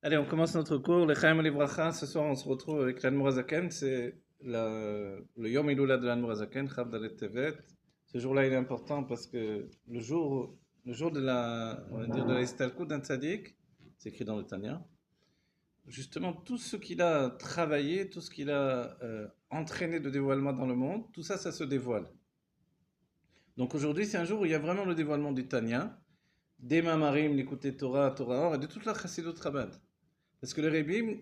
Allez, on commence notre cours. L'Echaim Livracha. Ce soir, on se retrouve avec l'Admor Hazaken. C'est le Yom Ilula de l'Admor Hazaken, Chav Dalet Tevet. Ce jour-là, il est important parce que le jour de on va dire, de la Istalkut d'un tzaddik, c'est écrit dans le Tanya. Justement, tout ce qu'il a travaillé, tout ce qu'il a entraîné de dévoilement dans le monde, tout ça, ça se dévoile. Donc aujourd'hui, c'est un jour où il y a vraiment le dévoilement du Tanya, des Mamarim, l'écouter Torah, Torah Or, et de toute la Chassidut Chabad. Parce que les Rébim,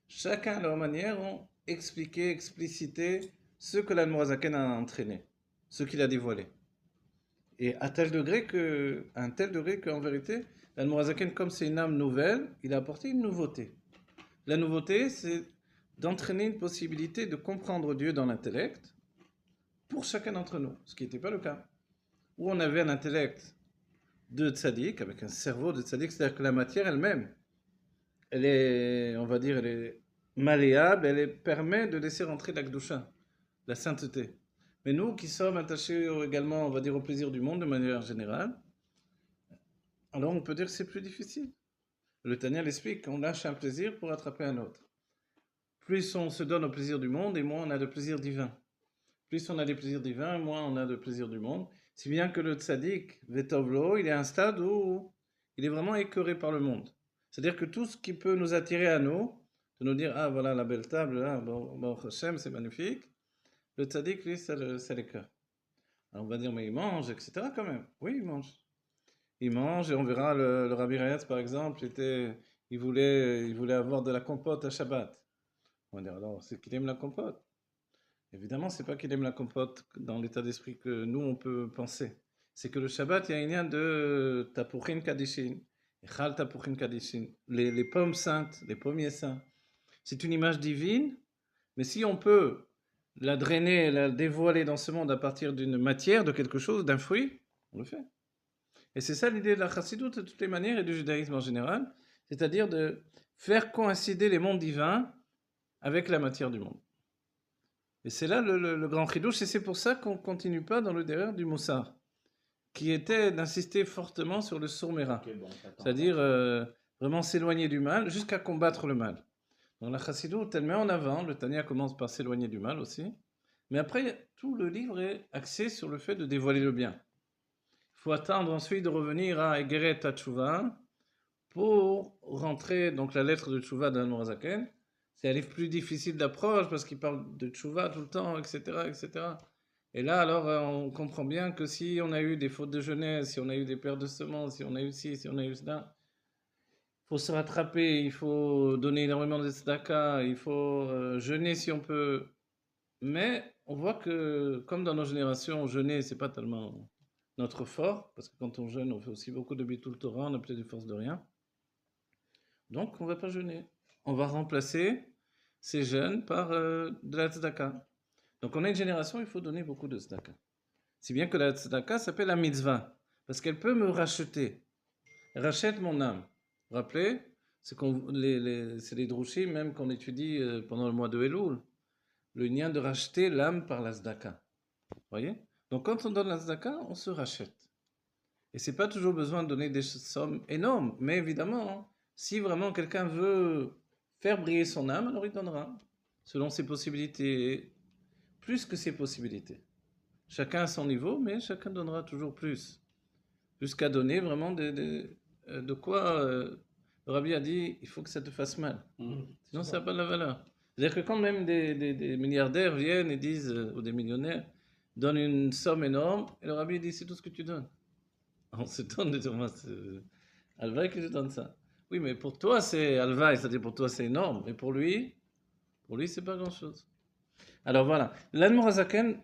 chacun à leur manière, ont expliqué, explicité ce que l'Admorazaken a entraîné, ce qu'il a dévoilé. Et à un tel degré qu'en vérité, l'Admorazaken, comme c'est une âme nouvelle, il a apporté une nouveauté. La nouveauté, c'est d'entraîner une possibilité de comprendre Dieu dans l'intellect pour chacun d'entre nous, ce qui n'était pas le cas. Où on avait un intellect de tzaddik, avec un cerveau de tzaddik, c'est-à-dire que la matière elle-même, elle est, on va dire, elle est malléable, permet de laisser rentrer la Kedusha, la sainteté. Mais nous qui sommes attachés également, on va dire, au plaisir du monde de manière générale, alors on peut dire que c'est plus difficile. Le Tanya l'explique, on lâche un plaisir pour attraper un autre. Plus on se donne au plaisir du monde, et moins on a de plaisir divin. Plus on a des plaisirs divins, moins on a de plaisir du monde. Si bien que le tzaddik, Vetovlo, il est à un stade où il est vraiment écœuré par le monde. C'est-à-dire que tout ce qui peut nous attirer à nous, de nous dire, ah voilà la belle table, là, bon, Hashem, c'est magnifique, le tzaddik, lui, ça l'écœure. Alors on va dire, mais il mange, etc. quand même. Oui, il mange. Il mange, et on verra le Rabbi Rayatz, par exemple, il voulait avoir de la compote à Shabbat. On va dire, alors, c'est qu'il aime la compote. Évidemment, c'est pas qu'il aime la compote dans l'état d'esprit que nous, on peut penser. C'est que le Shabbat, il y a un lien de Tapuchin Kadishin, Echal Tapuchin Kadishin, les pommes saintes, les pommiers saints. C'est une image divine, mais si on peut la drainer, la dévoiler dans ce monde à partir d'une matière, de quelque chose, d'un fruit, on le fait. Et c'est ça l'idée de la Chassidut de toutes les manières et du judaïsme en général, c'est-à-dire de faire coïncider les mondes divins avec la matière du monde. Et c'est là le grand chidouche, et c'est pour ça qu'on ne continue pas dans le derrière du Moussar, qui était d'insister fortement sur le sourmera, c'est-à-dire vraiment s'éloigner du mal jusqu'à combattre le mal. Donc la chassidoute, elle met en avant, le Tanya commence par s'éloigner du mal aussi, mais après, tout le livre est axé sur le fait de dévoiler le bien. Il faut attendre ensuite de revenir à Egeret Tchouva pour rentrer, donc la lettre de Tchouva d'Al-Morazaken. C'est un livre plus difficile d'approche parce qu'il parle de tchouva tout le temps, etc., etc. Et là, alors, on comprend bien que si on a eu des fautes de jeunesse, si on a eu des pertes de semences, si on a eu ci, si on a eu cela, il faut se rattraper, il faut donner énormément de tzedaka, il faut jeûner si on peut. Mais on voit que, comme dans nos générations, jeûner, c'est pas tellement notre fort, parce que quand on jeûne, on fait aussi beaucoup de bitul Torah, on n'a plus de force de rien. Donc, on ne va pas jeûner. On va remplacer ces jeûnes par de la tzedaka. Donc, on a une génération, il faut donner beaucoup de tzedaka. Si bien que la tzedaka s'appelle la mitzvah, parce qu'elle peut me racheter. Rachète mon âme. Vous vous rappelez, c'est les drushim même qu'on étudie pendant le mois de Elul. Le lien de racheter l'âme par la tzedaka. Vous voyez? Donc, quand on donne la tzedaka, on se rachète. Et c'est pas toujours besoin de donner des sommes énormes, mais évidemment, si vraiment quelqu'un veut faire briller son âme, alors il donnera, selon ses possibilités, plus que ses possibilités. Chacun à son niveau, mais chacun donnera toujours plus. Jusqu'à donner vraiment de quoi le Rabbi a dit, il faut que ça te fasse mal. Sinon, ça n'a pas de la valeur. C'est-à-dire que quand même des milliardaires viennent et disent, ou des millionnaires, donnent une somme énorme, et le Rabbi dit, c'est tout ce que tu donnes. On se donne de Thomas. Alvaï que je donne ça. Oui, mais pour toi, c'est Alvaï, c'est-à-dire pour toi, c'est énorme. Mais pour lui, c'est pas grand-chose. Alors voilà. L'Admorazaken,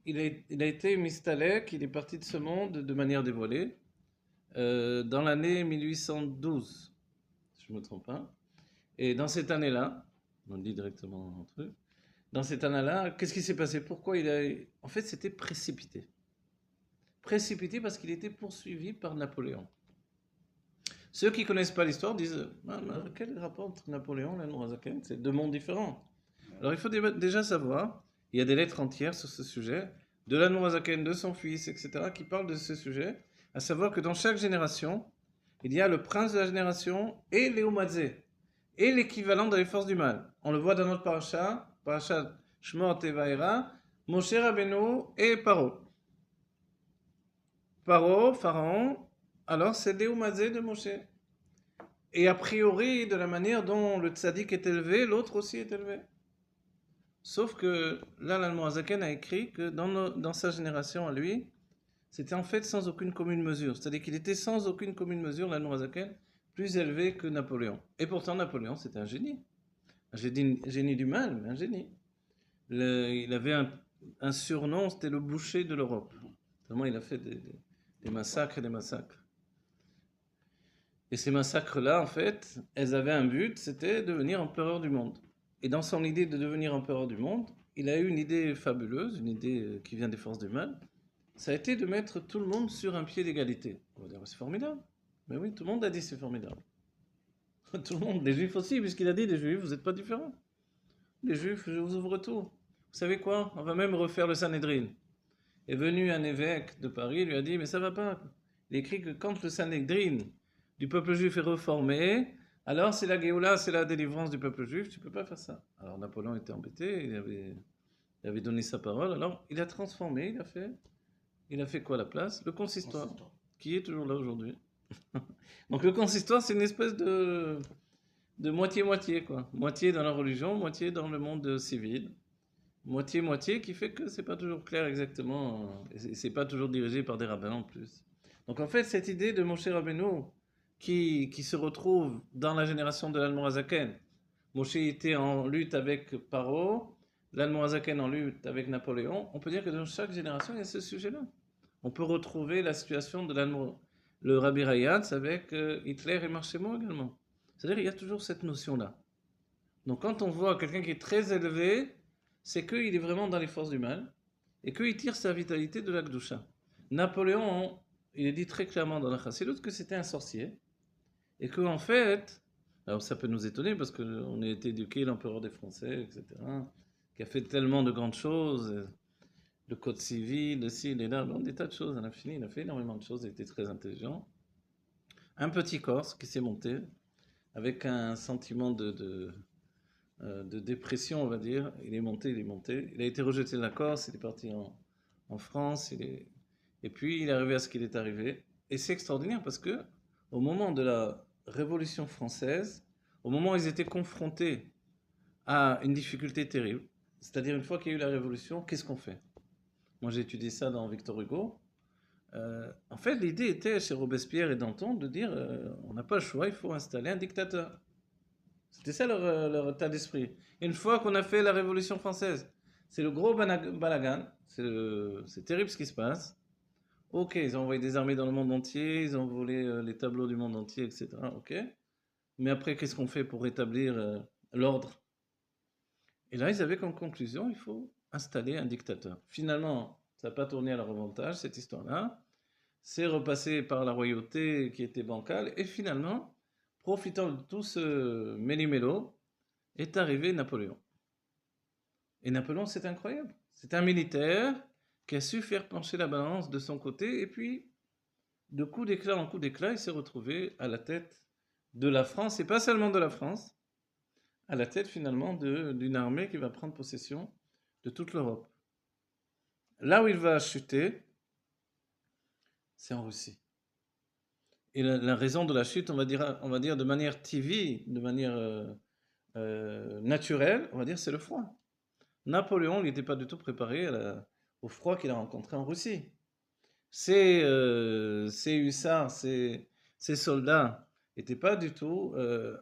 il a été mistalek, il est parti de ce monde de manière dévoilée dans l'année 1812, si je ne me trompe pas. Et dans cette année-là, on le dit directement entre eux, dans cette année-là, qu'est-ce qui s'est passé? Pourquoi il a... En fait, c'était précipité. Précipité parce qu'il était poursuivi par Napoléon. Ceux qui ne connaissent pas l'histoire disent quel rapport entre Napoléon et l'Admorazaken? C'est deux mondes différents. Alors il faut déjà savoir, il y a des lettres entières sur ce sujet, de l'Admorazaken, de son fils, etc., qui parlent de ce sujet, à savoir que dans chaque génération, il y a le prince de la génération et Léo Mazé. et l'équivalent dans les forces du mal. On le voit dans notre parasha Shmot et Vaïra, Moshe Rabbeinu et Paro. Paro, Pharaon, alors c'est Déoumazé de Moshe. Et a priori, de la manière dont le tzaddik est élevé, l'autre aussi est élevé. Sauf que là, l'Almorazaken a écrit que dans sa génération à lui, c'était en fait sans aucune commune mesure. C'est-à-dire qu'il était sans aucune commune mesure, l'Almorazaken, plus élevé que Napoléon. Et pourtant, Napoléon, c'était un génie. Un génie du mal, mais un génie. Il avait un surnom, c'était le boucher de l'Europe. Tellement il a fait des massacres et des massacres. Et ces massacres-là, en fait, elles avaient un but, c'était devenir empereur du monde. Et dans son idée de devenir empereur du monde, il a eu une idée fabuleuse, une idée qui vient des forces du mal. Ça a été de mettre tout le monde sur un pied d'égalité. On va dire, c'est formidable. Mais oui, tout le monde a dit c'est formidable. Tout le monde, les juifs aussi, puisqu'il a dit, les juifs, vous n'êtes pas différents. Les juifs, je vous ouvre tout. Vous savez quoi? On va même refaire le Sanhedrin. Est venu un évêque de Paris, lui a dit, mais ça va pas. Il écrit que quand le Sanhedrin du peuple juif est reformé, alors c'est la Géoula, c'est la délivrance du peuple juif, tu peux pas faire ça. Alors Napoléon était embêté, il avait donné sa parole, alors il a transformé, il a fait quoi à la place? Le consistoire, qui est toujours là aujourd'hui. Donc le consistoire, c'est une espèce de moitié-moitié, quoi. Moitié dans la religion, moitié dans le monde civil. Moitié-moitié qui fait que c'est pas toujours clair exactement, et c'est pas toujours dirigé par des rabbins en plus. Donc en fait, cette idée de Moshe Rabbeinu qui se retrouve dans la génération de l'Almorazaken, Moshe était en lutte avec Paro, l'Almorazaken en lutte avec Napoléon, on peut dire que dans chaque génération, il y a ce sujet-là. On peut retrouver la situation de le Rabbi Rayatz avec Hitler et Marchemo également. C'est-à-dire qu'il y a toujours cette notion-là. Donc quand on voit quelqu'un qui est très élevé, c'est qu'il est vraiment dans les forces du mal et qu'il tire sa vitalité de la Gdusha. Napoléon, il est dit très clairement dans la Chassidut que c'était un sorcier et qu'en fait, alors ça peut nous étonner parce qu'on a été éduqué l'empereur des Français, etc., qui a fait tellement de grandes choses, le code civil, le ci, le là, des tas de choses à l'infini, il a fait énormément de choses, il était très intelligent. Un petit Corse qui s'est monté avec un sentiment de dépression, on va dire. Il est monté, il est monté. Il a été rejeté de la Corse, il est parti en France, et puis il est arrivé à ce qu'il est arrivé. Et c'est extraordinaire parce que au moment de la Révolution française, au moment où ils étaient confrontés à une difficulté terrible, c'est-à-dire une fois qu'il y a eu la Révolution, qu'est-ce qu'on fait? Moi j'ai étudié ça dans Victor Hugo. En fait, l'idée était chez Robespierre et Danton de dire on n'a pas le choix, il faut installer un dictateur. C'était ça leur état d'esprit. Une fois qu'on a fait la Révolution française, c'est le gros balagan, c'est terrible ce qui se passe. Ok, ils ont envoyé des armées dans le monde entier, ils ont volé les tableaux du monde entier, etc. Ok. Mais après, qu'est-ce qu'on fait pour rétablir l'ordre? Et là, ils avaient comme conclusion, il faut installer un dictateur. Finalement, ça n'a pas tourné à leur avantage, cette histoire-là. C'est repassé par la royauté qui était bancale. Et finalement, profitant de tout ce méli-mélo, est arrivé Napoléon. Et Napoléon, c'est incroyable. C'est un militaire qui a su faire pencher la balance de son côté, et puis, de coup d'éclat en coup d'éclat, il s'est retrouvé à la tête de la France, et pas seulement de la France, à la tête finalement d'une armée qui va prendre possession de toute l'Europe. Là où il va chuter, c'est en Russie. Et la raison de la chute, on va dire de manière TV, de manière naturelle, on va dire c'est le froid. Napoléon il n'était pas du tout préparé au froid qu'il a rencontré en Russie. Ces hussards, ces soldats n'étaient pas du tout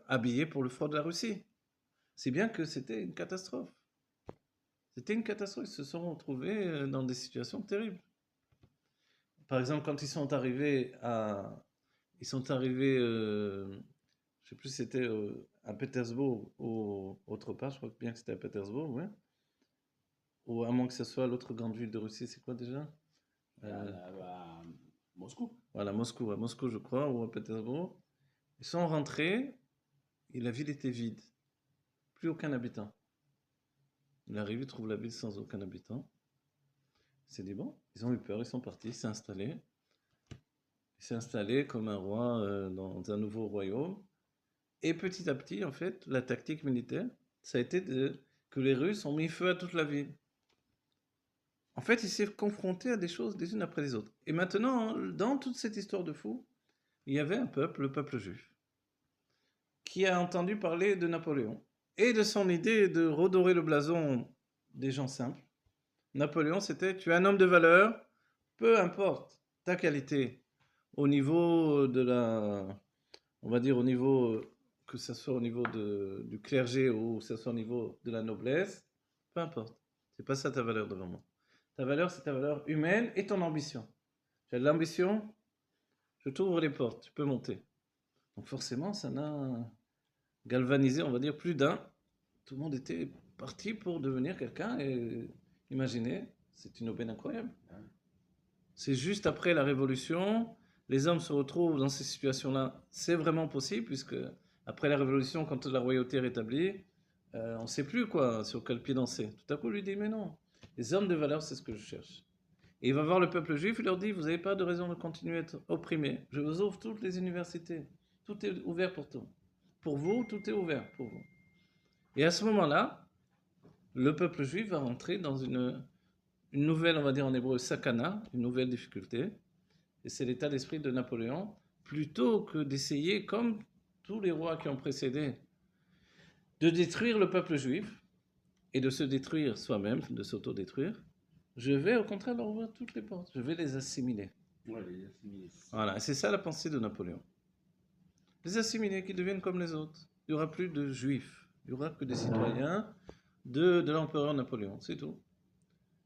habillés pour le froid de la Russie. C'est bien que c'était une catastrophe. C'était une catastrophe. Ils se sont retrouvés dans des situations terribles. Par exemple, quand ils sont arrivés, je sais plus si c'était à Pétersbourg ou autre part. Je crois bien que c'était à Pétersbourg, ouais. Ou à moins que ce soit l'autre grande ville de Russie, c'est quoi déjà? Moscou. Voilà, Moscou, à Moscou, je crois, ou à Pétersbourg. Ils sont rentrés et la ville était vide. Plus aucun habitant. Il arrive, il trouve la ville sans aucun habitant. Il s'est dit, bon, ils ont eu peur, ils sont partis, ils s'est installé. Il s'est installé comme un roi dans un nouveau royaume. Et petit à petit, en fait, la tactique militaire, ça a été que les Russes ont mis feu à toute la ville. En fait, il s'est confronté à des choses les unes après les autres. Et maintenant, dans toute cette histoire de fou, il y avait un peuple, le peuple juif, qui a entendu parler de Napoléon et de son idée de redorer le blason des gens simples. Napoléon, c'était tu es un homme de valeur, peu importe ta qualité au niveau de la, on va dire au niveau, que ce soit au niveau du clergé ou que ce soit au niveau de la noblesse, peu importe. C'est pas ça ta valeur devant moi. Ta valeur, c'est ta valeur humaine et ton ambition. J'ai de l'ambition, je t'ouvre les portes, tu peux monter. Donc forcément, ça n'a galvanisé, on va dire, plus d'un. Tout le monde était parti pour devenir quelqu'un et imaginez, c'est une aubaine incroyable. C'est juste après la Révolution, les hommes se retrouvent dans ces situations-là. C'est vraiment possible, puisque après la Révolution, quand la royauté est rétablie, on ne sait plus quoi, sur quel pied danser. Tout à coup, lui dit, mais non, les hommes de valeur, c'est ce que je cherche. Et il va voir le peuple juif, il leur dit, vous n'avez pas de raison de continuer à être opprimés. Je vous ouvre toutes les universités. Tout est ouvert pour tout. Pour vous, tout est ouvert pour vous. Et à ce moment-là, le peuple juif va rentrer dans une nouvelle, on va dire en hébreu, sakana, une nouvelle difficulté. Et c'est l'état d'esprit de Napoléon, plutôt que d'essayer, comme tous les rois qui ont précédé, de détruire le peuple juif et de se détruire soi-même, de s'autodétruire. Je vais au contraire leur ouvrir toutes les portes, je vais les assimiler. Ouais, les assimiler. Voilà, et c'est ça la pensée de Napoléon. Les assimiler, qu'ils deviennent comme les autres. Il n'y aura plus de juifs, il n'y aura que des citoyens de l'empereur Napoléon, c'est tout.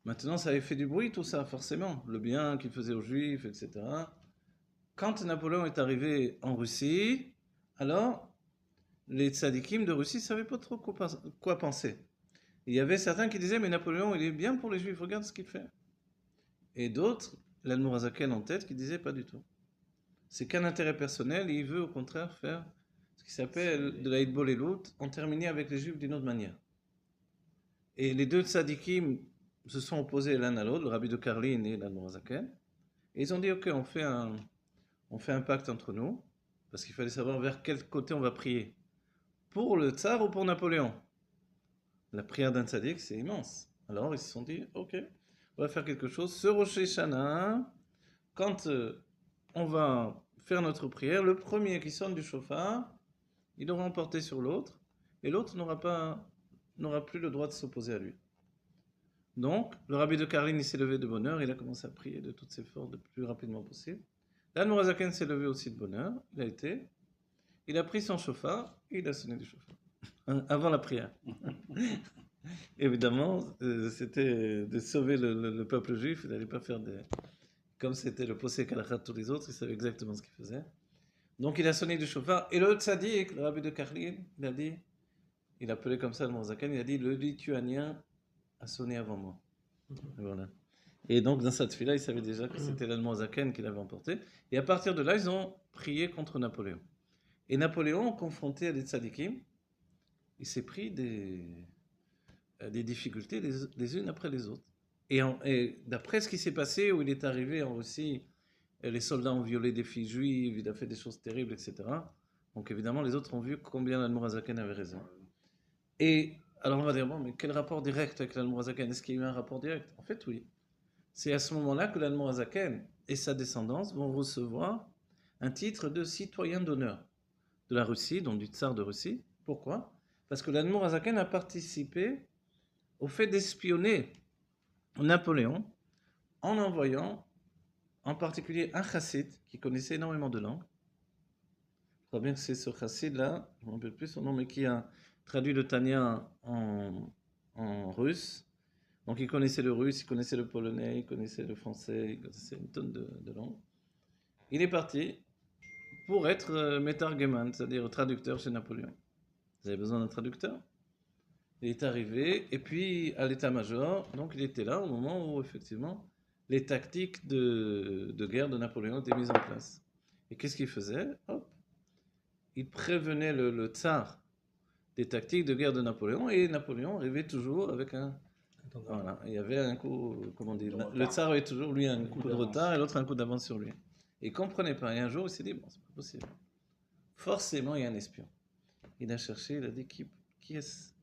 Maintenant, ça avait fait du bruit, tout ça, forcément. Le bien qu'il faisait aux Juifs, etc. Quand Napoléon est arrivé en Russie, alors, les tzadikim de Russie ne savaient pas trop quoi penser. Il y avait certains qui disaient, mais Napoléon, il est bien pour les Juifs, regarde ce qu'il fait. Et d'autres, l'Admorazaken en tête, qui disaient pas du tout. C'est qu'un intérêt personnel, et il veut au contraire faire ce qui s'appelle de la hitbolelut, en terminer avec les Juifs d'une autre manière. Et les deux tzadikim se sont opposés l'un à l'autre, le rabbi de Karlin et l'Admorazaken. Et ils ont dit, ok, on fait un pacte entre nous, parce qu'il fallait savoir vers quel côté on va prier. Pour le tsar ou pour Napoléon. La prière d'un tzadik, c'est immense. Alors ils se sont dit, ok, on va faire quelque chose. Ce Rosh Hashanah, quand on va faire notre prière, le premier qui sonne du chauffard, il aura emporté sur l'autre, et l'autre n'aura plus le droit de s'opposer à lui. Donc, le rabbi de Karlin, il s'est levé de bonne heure, il a commencé à prier de toutes ses forces le plus rapidement possible. L'Admorazaken s'est levé aussi de bonne heure, il a pris son chauffard, et il a sonné du chauffard, avant la prière. Évidemment, c'était de sauver le peuple juif, il n'allait pas faire des... Comme c'était le posé kalachat de tous les autres, il savait exactement ce qu'il faisait. Donc il a sonné du chauffard, et le tzaddik, le rabbi de Karlin, il a dit, il appelait comme ça le Morzaken, il a dit, le Lituanien a sonné avant moi. Et voilà. Et donc dans cette fille-là, il savait déjà que c'était l'Allemand Zaken qui l'avait emporté. Et à partir de là, ils ont prié contre Napoléon. Et Napoléon, confronté à des tzadikim, il s'est pris des difficultés les unes après les autres. Et d'après ce qui s'est passé, où il est arrivé en Russie, les soldats ont violé des filles juives, il a fait des choses terribles, etc. Donc évidemment, les autres ont vu combien l'Admorazaken avait raison. Et alors on va dire, bon, mais quel rapport direct avec l'Admorazaken? Est-ce qu'il y a eu un rapport direct? En fait, oui. C'est à ce moment-là que l'Admorazaken et sa descendance vont recevoir un titre de citoyen d'honneur de la Russie, donc du tsar de Russie. Pourquoi? Parce que l'Admorazaken a participé au fait d'espionner Napoléon en envoyant en particulier un chassid qui connaissait énormément de langues. Je crois bien que c'est ce chassid-là, je ne me rappelle plus son nom, mais qui a traduit le Tanya en russe. Donc il connaissait le russe, il connaissait le polonais, il connaissait le français, il connaissait une tonne de langues. Il est parti pour être Metargeman, c'est-à-dire traducteur chez Napoléon. Vous avez besoin d'un traducteur? Il est arrivé, et puis à l'état-major, donc il était là au moment où effectivement les tactiques de guerre de Napoléon étaient mises en place. Et qu'est-ce qu'il faisait? Hop, il prévenait le tsar des tactiques de guerre de Napoléon, et Napoléon arrivait toujours avec un... Voilà, il y avait un coup, comment dire, le tsar avait toujours lui un coup de retard et l'autre un coup d'avance sur lui. Et il ne comprenait pas. Et un jour, il s'est dit, bon, c'est pas possible. Forcément, il y a un espion. il a cherché, il a dit qui est-ce?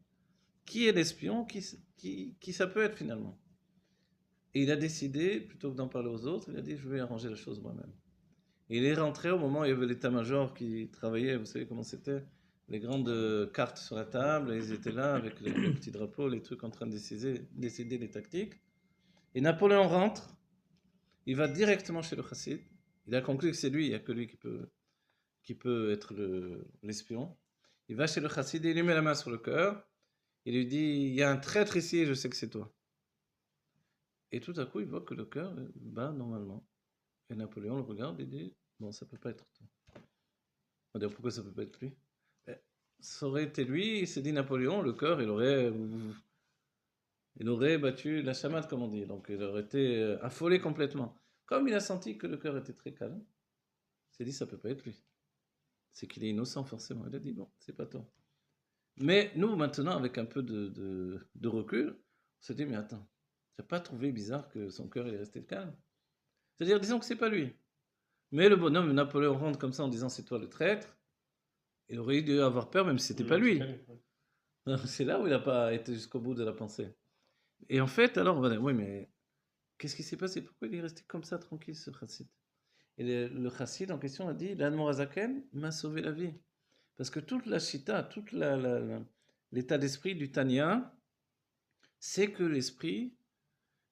Qui est l'espion? Qui ça peut être finalement? Et il a décidé, plutôt que d'en parler aux autres, il a dit je vais arranger la chose moi-même. Et il est rentré au moment où il y avait l'état-major qui travaillait, vous savez comment c'était, les grandes cartes sur la table, et ils étaient là avec les petits drapeaux, les trucs en train de décider les tactiques. Et Napoléon rentre, il va directement chez le chassid, il a conclu que c'est lui, il n'y a que lui qui peut être l'espion. Il va chez le chassid et il lui met la main sur le cœur, il lui dit il y a un traître ici et je sais que c'est toi. Et tout à coup, il voit que le cœur bat normalement. Et Napoléon le regarde et dit bon, ça peut pas être toi. On va dire pourquoi ça peut pas être lui? Ça aurait été lui, il s'est dit Napoléon, le cœur, il aurait battu la chamade, comme on dit. Donc il aurait été affolé complètement. Comme il a senti que le cœur était très calme, il s'est dit ça peut pas être lui. C'est qu'il est innocent forcément. Il a dit bon, c'est pas toi. Mais nous, maintenant, avec un peu de recul, on se dit mais attends, tu n'as pas trouvé bizarre que son cœur est resté calme? C'est-à-dire, disons que c'est pas lui. Mais le bonhomme, Napoléon rentre comme ça en disant c'est toi le traître, il aurait dû avoir peur même si c'était pas lui. C'est là où il n'a pas été jusqu'au bout de la pensée. Et en fait, alors on va dire oui, mais qu'est-ce qui s'est passé? Pourquoi il est resté comme ça tranquille ce chassid? Et le chassid en question a dit l'Admorazaken m'a sauvé la vie. Parce que toute la chita, l'état d'esprit du Tanya, c'est que l'esprit,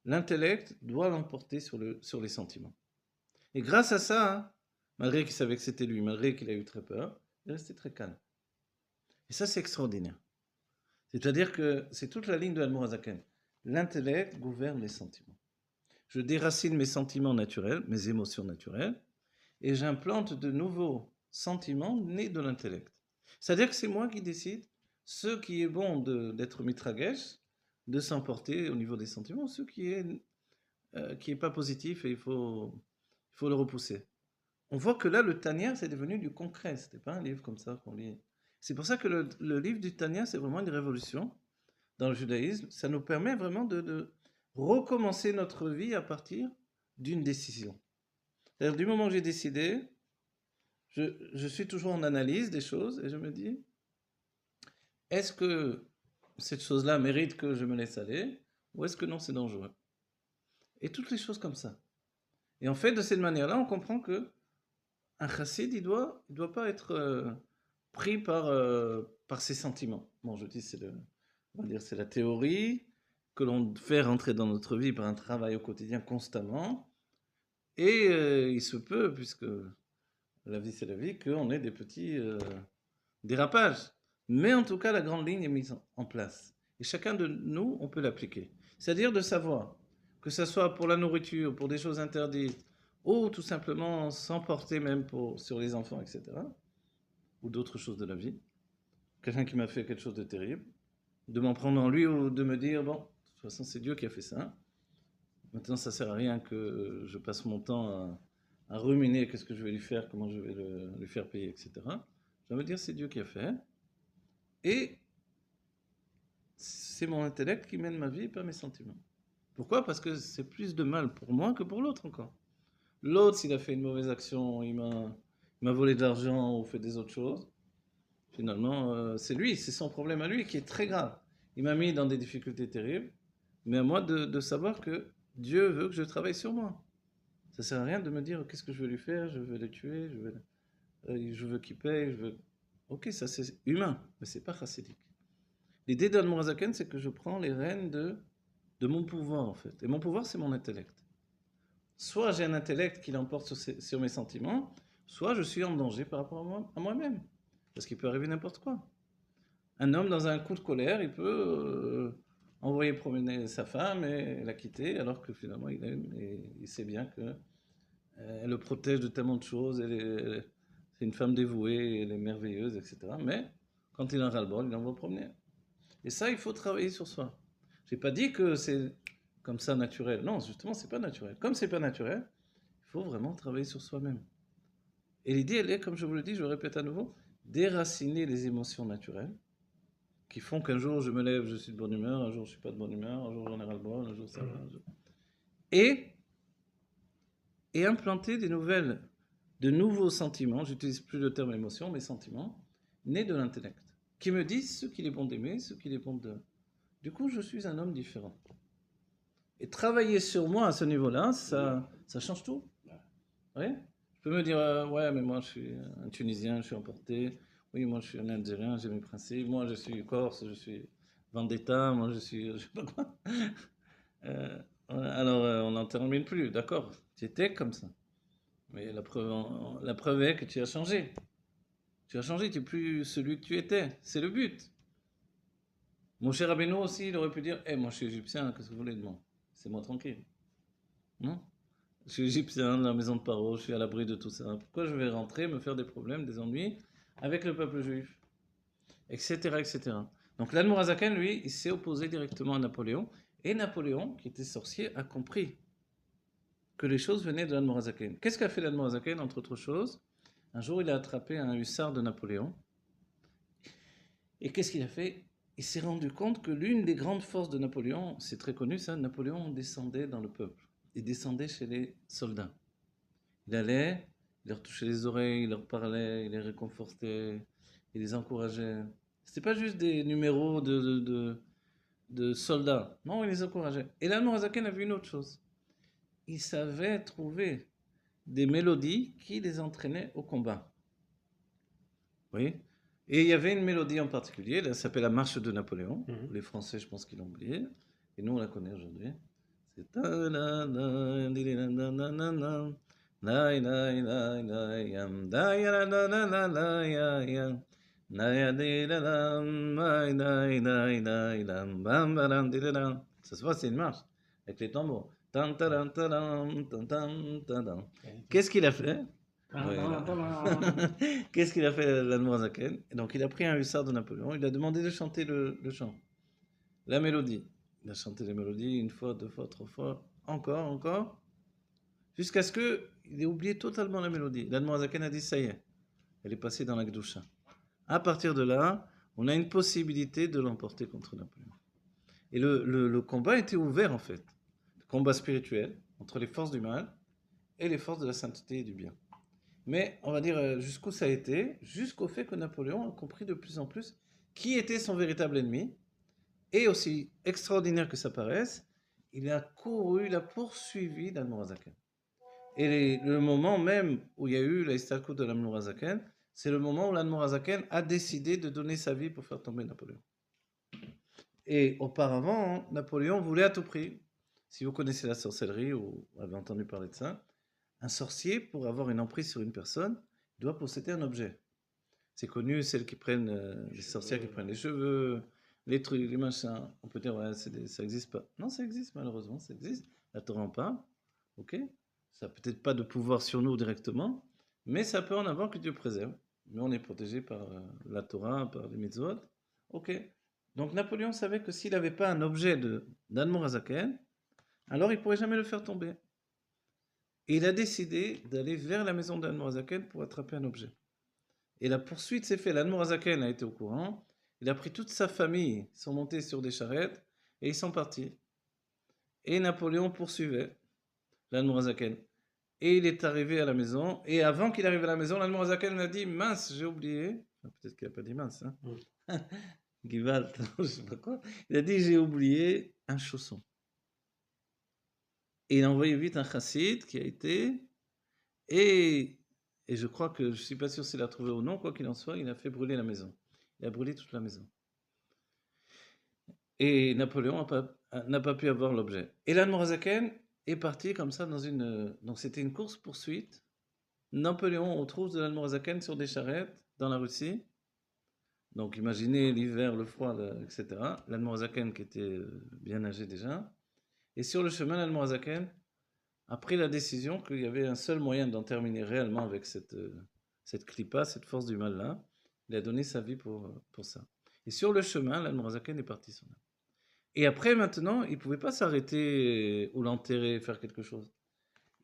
l'intellect doit l'emporter sur les sentiments. Et grâce à ça, hein, malgré qu'il savait que c'était lui, malgré qu'il a eu très peur, il est resté très calme. Et ça, c'est extraordinaire. C'est-à-dire que c'est toute la ligne de Al-Murazaken. L'intellect gouverne les sentiments. Je déracine mes sentiments naturels, mes émotions naturelles, et j'implante de nouveaux sentiments nés de l'intellect. C'est-à-dire que c'est moi qui décide ce qui est bon d'être mitragesh, de s'emporter au niveau des sentiments, ce qui est pas positif et il faut le repousser. On voit que là, le Tanya, c'est devenu du concret. Ce n'était pas un livre comme ça qu'on lit. C'est pour ça que le livre du Tanya, c'est vraiment une révolution dans le judaïsme. Ça nous permet vraiment de recommencer notre vie à partir d'une décision. C'est-à-dire, du moment où j'ai décidé, je suis toujours en analyse des choses et je me dis, est-ce que cette chose-là mérite que je me laisse aller ou est-ce que non, c'est dangereux? Et toutes les choses comme ça. Et en fait, de cette manière-là, on comprend que un chassid, il doit pas être pris par ses sentiments. Bon, je dis, on va dire, c'est la théorie que l'on fait rentrer dans notre vie par un travail au quotidien constamment. Et il se peut, puisque la vie c'est la vie, qu'on ait des petits dérapages. Mais en tout cas, la grande ligne est mise en place. Et chacun de nous, on peut l'appliquer. C'est-à-dire de savoir que ce soit pour la nourriture, pour des choses interdites, ou tout simplement s'emporter même sur les enfants, etc. Ou d'autres choses de la vie. Quelqu'un qui m'a fait quelque chose de terrible, de m'en prendre en lui ou de me dire, bon, de toute façon c'est Dieu qui a fait ça. Maintenant ça sert à rien que je passe mon temps à ruminer qu'est-ce que je vais lui faire, comment je vais lui faire payer, etc. Je vais me dire c'est Dieu qui a fait. Et c'est mon intellect qui mène ma vie et pas mes sentiments. Pourquoi? Parce que c'est plus de mal pour moi que pour l'autre encore. L'autre, s'il a fait une mauvaise action, il m'a volé de l'argent ou fait des autres choses, finalement, c'est lui, c'est son problème à lui qui est très grave. Il m'a mis dans des difficultés terribles, mais à moi de savoir que Dieu veut que je travaille sur moi. Ça sert à rien de me dire qu'est-ce que je veux lui faire, je veux le tuer, je veux qu'il paye, je veux... Ok, ça c'est humain, mais c'est pas chassidique. L'idée d'Admorazaken, c'est que je prends les rênes de mon pouvoir en fait. Et mon pouvoir, c'est mon intellect. Soit j'ai un intellect qui l'emporte sur mes sentiments, soit je suis en danger par rapport à moi-même. Parce qu'il peut arriver n'importe quoi. Un homme, dans un coup de colère, il peut envoyer promener sa femme et la quitter, alors que finalement, il aime et il sait bien qu'elle le protège de tellement de choses. C'est une femme dévouée, elle est merveilleuse, etc. Mais quand il en ras-le-bol, il l'envoie promener. Et ça, il faut travailler sur soi. Je n'ai pas dit que c'est comme ça naturel. Non, justement, c'est pas naturel. Comme c'est pas naturel, il faut vraiment travailler sur soi-même. Et l'idée, elle est, comme je vous le dis, je le répète à nouveau, déraciner les émotions naturelles qui font qu'un jour je me lève, je suis de bonne humeur, un jour je suis pas de bonne humeur, un jour j'en ai ras-le-bol, un jour ça va. Et implanter de nouveaux sentiments, j'utilise plus le terme émotion, mais sentiments, nés de l'intellect. qui me disent ce qu'il est bon d'aimer, ce qu'il est bon de... Du coup, je suis un homme différent. Et travailler sur moi à ce niveau-là, ça change tout. Oui. Je peux me dire, ouais, mais moi je suis un Tunisien, je suis emporté. Oui, moi je suis un Algérien, j'ai mes principes. Moi je suis Corse, je suis Vendetta, moi je suis, je sais pas quoi. Alors on n'en termine plus, d'accord. Tu étais comme ça. Mais la preuve est que tu as changé. Tu as changé, tu n'es plus celui que tu étais. C'est le but. Mon cher Rabbeinu aussi, il aurait pu dire, moi je suis égyptien, qu'est-ce que vous voulez de moi? C'est moi tranquille. Non? Je suis égyptien, dans la maison de Paro, je suis à l'abri de tout ça. Pourquoi je vais rentrer, me faire des problèmes, des ennuis avec le peuple juif, etc., etc. Donc l'Admorazaken, lui, il s'est opposé directement à Napoléon. Et Napoléon, qui était sorcier, a compris que les choses venaient de l'Admorazaken. Qu'est-ce qu'a fait l'Admorazaken, entre autres choses? Un jour, il a attrapé un hussard de Napoléon. Et qu'est-ce qu'il a fait? Il s'est rendu compte que l'une des grandes forces de Napoléon, c'est très connu ça, Napoléon descendait dans le peuple. Il descendait chez les soldats. Il allait, il leur touchait les oreilles, il leur parlait, il les réconfortait, il les encourageait. C'était pas juste des numéros de soldats. Non, il les encourageait. Et là, Morazaken a vu une autre chose. Il savait trouver des mélodies qui les entraînaient au combat. Oui. Et il y avait une mélodie en particulier, elle s'appelle la Marche de Napoléon. Les Français, je pense qu'ils l'ont oubliée. Et nous, on la connaît aujourd'hui. C'est ça se voit, c'est une marche avec les tambours. Qu'est-ce qu'il a fait? Voilà. Qu'est-ce qu'il a fait l'Admorazaken? Donc il a pris un hussard de Napoléon, il a demandé de chanter le chant, la mélodie. Il a chanté la mélodie une fois, deux fois, trois fois, encore, jusqu'à ce qu'il ait oublié totalement la mélodie. L'Admorazaken a dit, ça y est, elle est passée dans la Gdoucha. À partir de là, on a une possibilité de l'emporter contre Napoléon. Et le combat était ouvert en fait. Le combat spirituel entre les forces du mal et les forces de la sainteté et du bien. Mais on va dire jusqu'où ça a été, jusqu'au fait que Napoléon a compris de plus en plus qui était son véritable ennemi. Et aussi extraordinaire que ça paraisse, il a couru, il a poursuivi l'Admorazaken. Et le moment même où il y a eu la Istalkout de l'Admorazaken, c'est le moment où l'Admorazaken a décidé de donner sa vie pour faire tomber Napoléon. Et auparavant, Napoléon voulait à tout prix, si vous connaissez la sorcellerie ou avez entendu parler de ça, un sorcier, pour avoir une emprise sur une personne, doit posséder un objet. C'est connu, celles qui prennent, les sorcières qui prennent les cheveux, les trucs, les machins. On peut dire, ouais, ça n'existe pas. Non, ça existe, malheureusement, ça existe. La Torah en parle, ok? Ça n'a peut-être pas de pouvoir sur nous directement, mais ça peut en avoir que Dieu préserve. Mais on est protégé par la Torah, par les mitzvot, ok? Donc Napoléon savait que s'il n'avait pas un objet d'Admorazaken, alors il ne pourrait jamais le faire tomber. Et il a décidé d'aller vers la maison d'Admorazaken pour attraper un objet. Et la poursuite s'est faite. L'Admorazaken a été au courant. Il a pris toute sa famille, ils sont montés sur des charrettes et ils sont partis. Et Napoléon poursuivait l'Admorazaken. Et il est arrivé à la maison. Et avant qu'il arrive à la maison, l'Admorazaken a dit, mince, j'ai oublié. Peut-être qu'il n'a pas dit mince. Hein. Givalt, je sais pas quoi. Il a dit, j'ai oublié un chausson. Et il a envoyé vite un chassid qui a été. Et je crois que, je ne suis pas sûr s'il l'a trouvé ou non, quoi qu'il en soit, il a fait brûler la maison. Il a brûlé toute la maison. Et Napoléon n'a pas pu avoir l'objet. Et l'Admorazaken est parti comme ça dans une... Donc c'était une course-poursuite. Napoléon, on trouve de l'Admorazaken sur des charrettes dans la Russie. Donc imaginez l'hiver, le froid, etc. L'Admorazaken qui était bien âgé déjà. Et sur le chemin, l'Admorazaken a pris la décision qu'il y avait un seul moyen d'en terminer réellement avec cette clipa, cette force du mal-là. Il a donné sa vie pour ça. Et sur le chemin, l'Admorazaken est parti son âme. Et après, maintenant, ils ne pouvaient pas s'arrêter ou l'enterrer, faire quelque chose.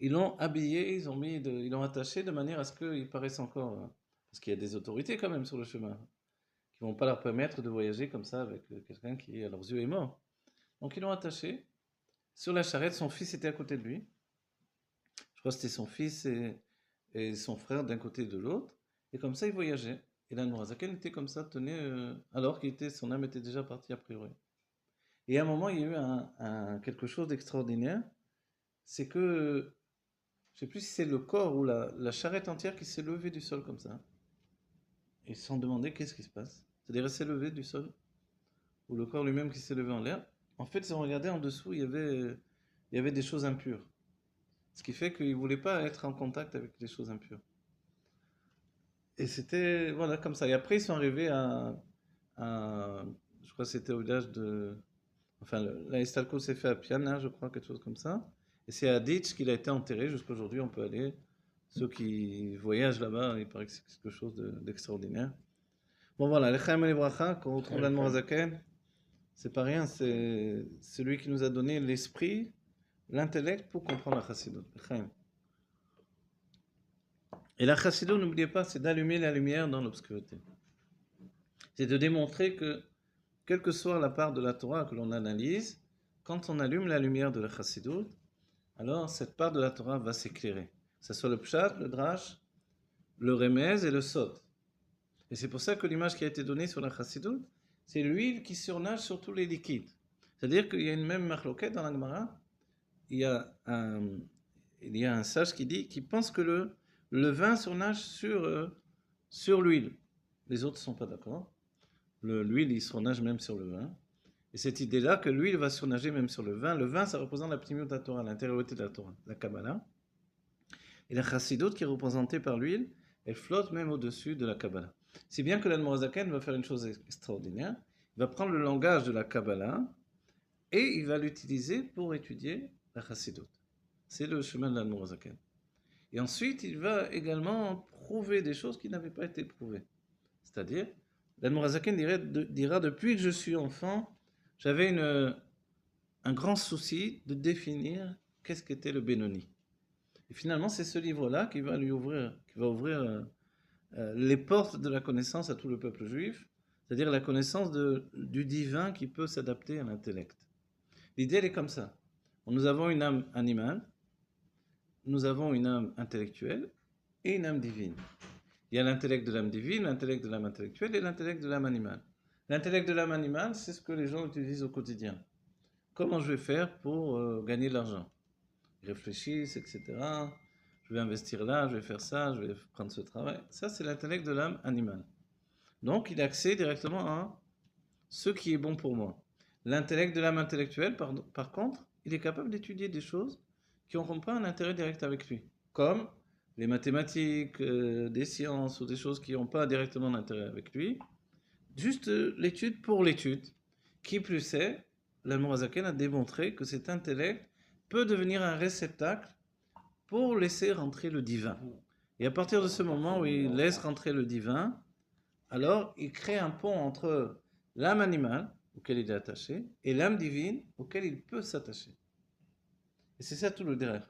Ils l'ont habillé, ils l'ont attaché de manière à ce qu'il paraisse encore... parce qu'il y a des autorités quand même sur le chemin, qui ne vont pas leur permettre de voyager comme ça avec quelqu'un qui, à leurs yeux, est mort. Donc ils l'ont attaché. Sur la charrette, son fils était à côté de lui. Je crois que c'était son fils et son frère d'un côté et de l'autre. Et comme ça, ils voyageaient. Et l'Anmorazaken était comme ça, tenait, alors son âme était déjà partie a priori. Et à un moment, il y a eu quelque chose d'extraordinaire, c'est que, je ne sais plus si c'est le corps ou la charrette entière qui s'est levée du sol comme ça. Et ils se sont demandé qu'est-ce qui se passe. C'est-à-dire, elle s'est levée du sol, ou le corps lui-même qui s'est levé en l'air. En fait, ils ont regardé en dessous, il y avait des choses impures. Ce qui fait qu'ils ne voulaient pas être en contact avec les choses impures. Et c'était, voilà, comme ça. Et après, ils sont arrivés je crois que c'était au village de, enfin, la Estalco s'est fait à Piana, je crois, quelque chose comme ça. Et c'est à Ditch qu'il a été enterré. Jusqu'à aujourd'hui, on peut aller. Ceux qui voyagent là-bas, il paraît que c'est quelque chose d'extraordinaire. Bon, voilà, l'Echaim et l'Ibracha, quand on retrouve l'Anmorazaken, c'est pas rien, c'est celui qui nous a donné l'esprit, l'intellect pour comprendre la Chassidut. L'Echaim. Et la Chassidut, n'oubliez pas, c'est d'allumer la lumière dans l'obscurité. C'est de démontrer que, quelle que soit la part de la Torah que l'on analyse, quand on allume la lumière de la Chassidut, alors cette part de la Torah va s'éclairer. Que ce soit le Pshat, le Drash, le Remez et le Sod. Et c'est pour ça que l'image qui a été donnée sur la Chassidut, c'est l'huile qui surnage sur tous les liquides. C'est-à-dire qu'il y a une même marloquette dans la Gemara, il y a un sage qui pense que le vin surnage sur l'huile. Les autres ne sont pas d'accord. L'huile, il surnage même sur le vin. Et cette idée-là, que l'huile va surnager même sur le vin, ça représente la pnimiut de la Torah, l'intériorité de la Torah, la Kabbalah. Et la Chassidut, qui est représentée par l'huile, elle flotte même au-dessus de la Kabbalah. Si bien que l'Admorazaken va faire une chose extraordinaire, il va prendre le langage de la Kabbalah et il va l'utiliser pour étudier la Chassidut. C'est le chemin de l'Admorazaken. Et ensuite, il va également prouver des choses qui n'avaient pas été prouvées. C'est-à-dire, l'Admorazaken dira depuis que je suis enfant, j'avais un grand souci de définir qu'est-ce qu'était le Benoni. Et finalement, c'est ce livre-là qui va ouvrir les portes de la connaissance à tout le peuple juif, c'est-à-dire la connaissance du divin qui peut s'adapter à l'intellect. L'idée, elle est comme ça. Nous avons une âme animale, nous avons une âme intellectuelle et une âme divine. Il y a l'intellect de l'âme divine, l'intellect de l'âme intellectuelle et l'intellect de l'âme animale. L'intellect de l'âme animale, c'est ce que les gens utilisent au quotidien. Comment je vais faire pour gagner de l'argent? Ils réfléchissent, etc. Je vais investir là, je vais faire ça, je vais prendre ce travail. Ça, c'est l'intellect de l'âme animale. Donc, il a accès directement à ce qui est bon pour moi. L'intellect de l'âme intellectuelle, par contre, il est capable d'étudier des choses qui n'auront pas un intérêt direct avec lui. Comme les mathématiques, des sciences ou des choses qui n'ont pas directement d'intérêt avec lui. Juste l'étude pour l'étude. Qui plus est, l'Admorazaken a démontré que cet intellect peut devenir un réceptacle pour laisser rentrer le divin. Et à partir de ce moment où il laisse rentrer le divin, alors il crée un pont entre l'âme animale, auquel il est attaché, et l'âme divine, auquel il peut s'attacher. Et c'est ça tout le derrière.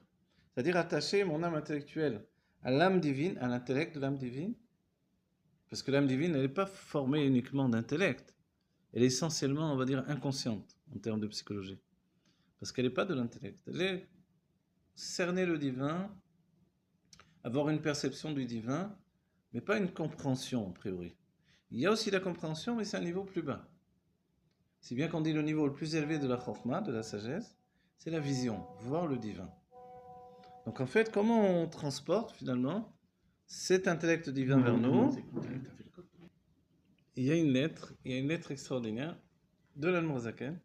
C'est-à-dire attacher mon âme intellectuelle à l'âme divine, à l'intellect de l'âme divine, parce que l'âme divine, elle n'est pas formée uniquement d'intellect. Elle est essentiellement, on va dire, inconsciente en termes de psychologie. Parce qu'elle n'est pas de l'intellect. Elle est cerner le divin, avoir une perception du divin, mais pas une compréhension a priori. Il y a aussi la compréhension, mais c'est un niveau plus bas. Si bien qu'on dit le niveau le plus élevé de la chokma, de la sagesse, c'est la vision, voir le divin. Donc en fait, comment on transporte finalement cet intellect divin vers nous? Il y a une lettre extraordinaire de l'Admorazaken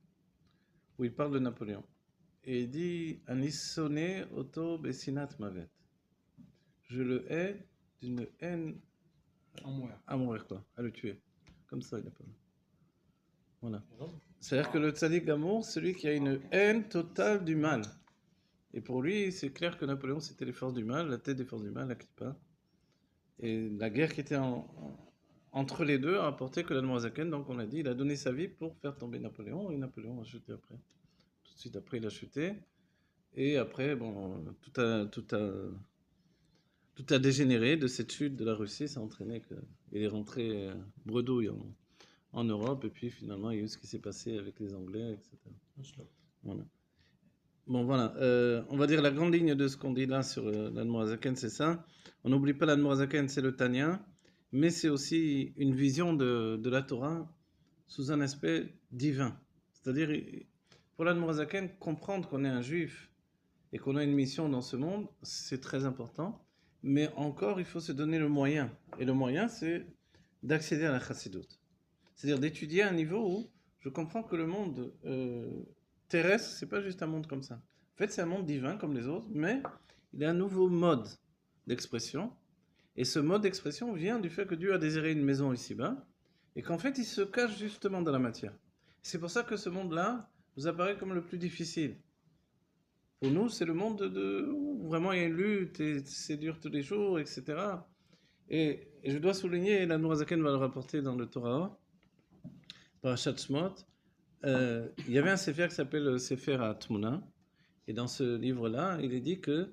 où il parle de Napoléon. Et il dit Anisone Oto Bessinat Mavet. Je le hais d'une haine à mourir, quoi, à le tuer. Comme ça, il a parlé. Voilà. C'est-à-dire que le tzaddik amour, c'est celui qui a une haine totale du mal. Et pour lui, c'est clair que Napoléon, c'était les forces du mal, la tête des forces du mal, la Klippa. Et la guerre qui était entre les deux a apporté que l'Admorazaken, donc on l'a dit, il a donné sa vie pour faire tomber Napoléon, et Napoléon a chuté après. Tout de suite après, il a chuté. Et après, bon, tout a dégénéré de cette chute de la Russie, ça a entraîné qu'il est rentré bredouille en Europe, et puis finalement, il y a eu ce qui s'est passé avec les Anglais, etc. Voilà. Bon, voilà. On va dire la grande ligne de ce qu'on dit là sur l'Admorazaken, c'est ça. On n'oublie pas l'Admorazaken, c'est le Tanya. mais c'est aussi une vision de la Torah sous un aspect divin. C'est-à-dire, pour l'Admorazaken, comprendre qu'on est un juif et qu'on a une mission dans ce monde, c'est très important. Mais encore, il faut se donner le moyen. Et le moyen, c'est d'accéder à la chassidoute. C'est-à-dire d'étudier à un niveau où je comprends que le monde terrestre, c'est pas juste un monde comme ça. En fait, c'est un monde divin comme les autres, mais il y a un nouveau mode d'expression. Et ce mode d'expression vient du fait que Dieu a désiré une maison ici-bas, et qu'en fait, il se cache justement dans la matière. C'est pour ça que ce monde-là nous apparaît comme le plus difficile. Pour nous, c'est le monde où vraiment il y a une lutte, et c'est dur tous les jours, etc. Et je dois souligner, et la Nourazaken va le rapporter dans le Torah, Parashat Shmot, il y avait un sefer qui s'appelle le Sefer Atmuna, et dans ce livre-là, il est dit que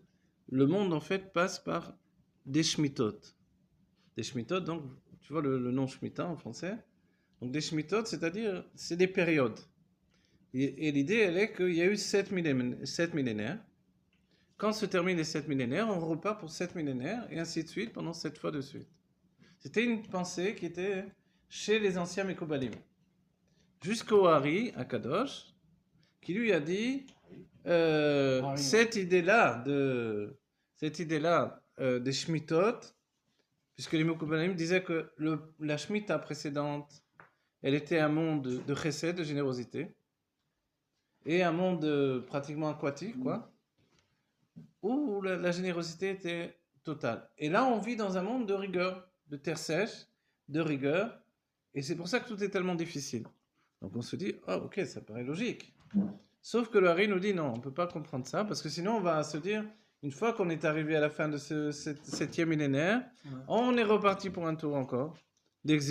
le monde, en fait, passe par des shmitot. Des shmitot, donc, tu vois le nom shmita en français. Donc, des shmitot, c'est-à-dire, c'est des périodes. Et l'idée, elle est qu'il y a eu 7 millénaires. Quand se terminent les 7 millénaires, on repart pour 7 millénaires, et ainsi de suite, pendant 7 fois de suite. C'était une pensée qui était chez les anciens Mekobalim. Jusqu'au Hari, à Kadosh, qui lui a dit cette idée-là des Shmitot, puisque les Mekobalim disaient que la Shemitah précédente, elle était un monde de chesed, de générosité, et un monde pratiquement aquatique, quoi, où la générosité était totale. Et là, on vit dans un monde de rigueur, de terre sèche, de rigueur, et c'est pour ça que tout est tellement difficile. Donc on se dit, oh ok, ça paraît logique. Sauf que le Hari nous dit, non, on ne peut pas comprendre ça, parce que sinon on va se dire, une fois qu'on est arrivé à la fin de ce 7e millénaire, on est reparti pour un tour encore d'exil.